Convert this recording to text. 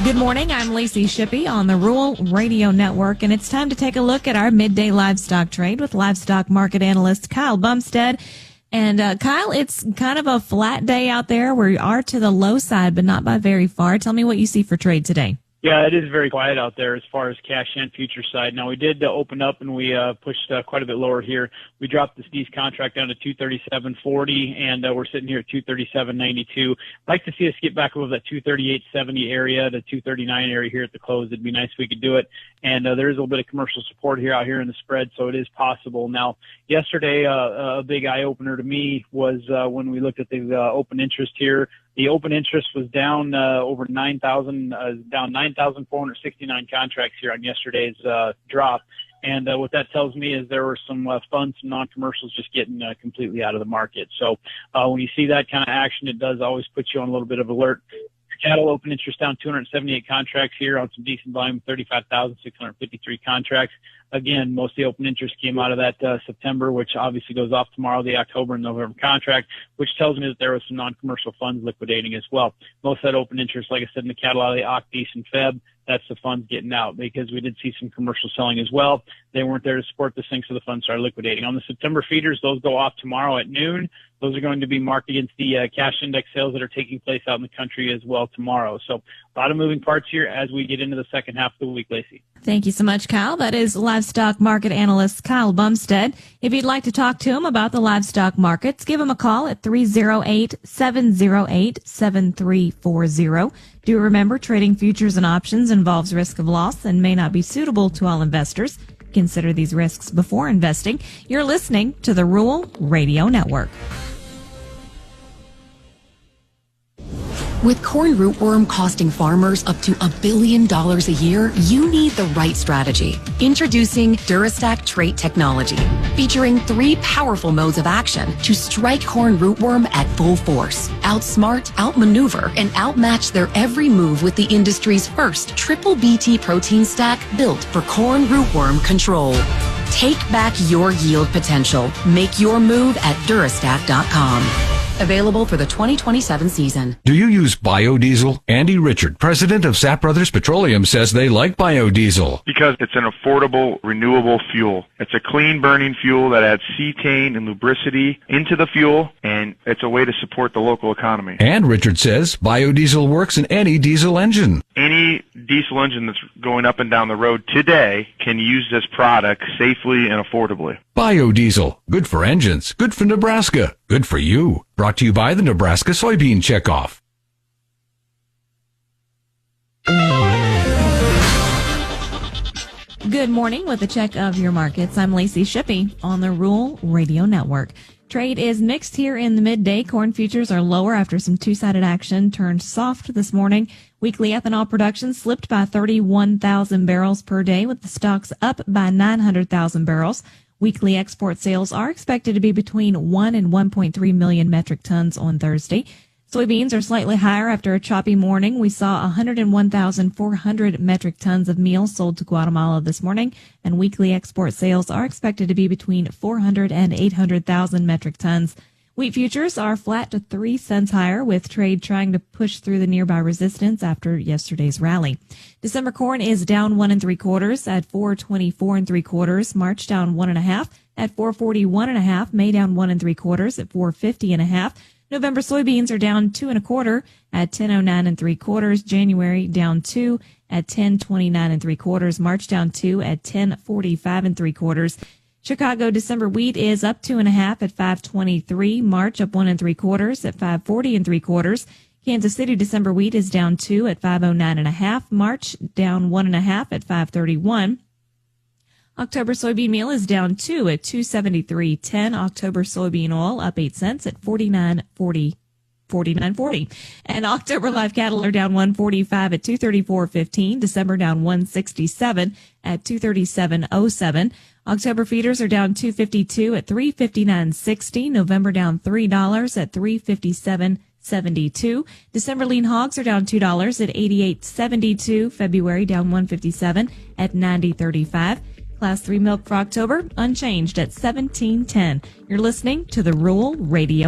Good morning. I'm Lacey Shippey on the Rural Radio Network, and it's time to take a look at our midday livestock trade with livestock market analyst Kyle Bumsted. And Kyle, it's kind of a flat day out there. We are to the low side, but not by very far. Tell me what you see for trade today. Yeah, it is very quiet out there as far as cash and future side. Now, we did open up and we pushed quite a bit lower here. We dropped the Steve's contract down to 237.40, and we're sitting here at 237.92. I'd like to see us get back above that 238.70 area, the 239 area here at the close. It'd be nice if we could do it. And there is a little bit of commercial support here out here in the spread, so it is possible. Now, yesterday, a big eye-opener to me was when we looked at the open interest here. The open interest was down over 9,000, down 9,469 contracts here on yesterday's drop. And what that tells me is there were some funds, some non-commercials just getting completely out of the market. So when you see that kind of action, it does always put you on a little bit of alert. Cattle open interest down 278 contracts here on some decent volume, 35,653 contracts. Again, most of the open interest came out of that September, which obviously goes off tomorrow, the October and November contract, which tells me that there was some non-commercial funds liquidating as well. Most of that open interest, like I said, in the cattle out of the Octies and Feb, that's the funds getting out, because we did see some commercial selling as well. They weren't there to support this thing, so the funds started liquidating. On the September feeders, those go off tomorrow at noon. Those are going to be marked against the cash index sales that are taking place out in the country as well tomorrow. So a lot of moving parts here as we get into the second half of the week, Lacey. Thank you so much, Kyle. That is livestock market analyst Kyle Bumsted. If you'd like to talk to him about the livestock markets, give him a call at 308-708-7340. Do remember, trading futures and options involves risk of loss and may not be suitable to all investors. Consider these risks before investing. You're listening to the Rural Radio Network. With corn rootworm costing farmers up to $1 billion a year, you need the right strategy. Introducing Durastack trait technology, featuring 3 powerful modes of action to strike corn rootworm at full force, outsmart, outmaneuver, and outmatch their every move with the industry's first triple BT protein stack built for corn rootworm control. Take back your yield potential. Make your move at Durastack.com. Available for the 2027 season. Do you use biodiesel? Andy Richard, president of Sapp Brothers Petroleum, says they like biodiesel. Because it's an affordable, renewable fuel. It's a clean burning fuel that adds cetane and lubricity into the fuel, and it's a way to support the local economy. And Richard says biodiesel works in any diesel engine. Any diesel engine that's going up and down the road today can use this product safely and affordably. Biodiesel. Good for engines. Good for Nebraska. Good for you. Brought to you by the Nebraska Soybean Checkoff. Good morning with a check of your markets. I'm Lacey Shippey on the Rural Radio Network. Trade is mixed here in the midday. Corn futures are lower after some two-sided action turned soft this morning. Weekly ethanol production slipped by 31,000 barrels per day, with the stocks up by 900,000 barrels. Weekly export sales are expected to be between 1 and 1.3 million metric tons on Thursday. Soybeans are slightly higher after a choppy morning. We saw 101,400 metric tons of meal sold to Guatemala this morning, and weekly export sales are expected to be between 400 and 800,000 metric tons. Wheat futures are flat to 3 cents higher, with trade trying to push through the nearby resistance after yesterday's rally. December corn is down 1 3/4 at 424 3/4. March down 1 1/2 at 441 1/2. May down 1 3/4 at 450 1/2. November soybeans are down 2 1/4 at 1009 3/4. January down 2 at 1029 3/4. March down 2 at 1045 3/4. Chicago December wheat is up 2 1/2 at 523. March up 1 3/4 at 540 3/4. Kansas City December wheat is down 2 at 509 1/2. March down 1 1/2 at 531. October soybean meal is down 2 at 273.10. October soybean oil up 8 cents at 49.40. And October live cattle are down 145 at 234.15. December down 167 at 237.07. October feeders are down 252 at 359.60. November down $3 at 357.72. December lean hogs are down $2 at 88.72. February down 157 at 90.35. Class 3 milk for October unchanged at 17.10. You're listening to the Rural Radio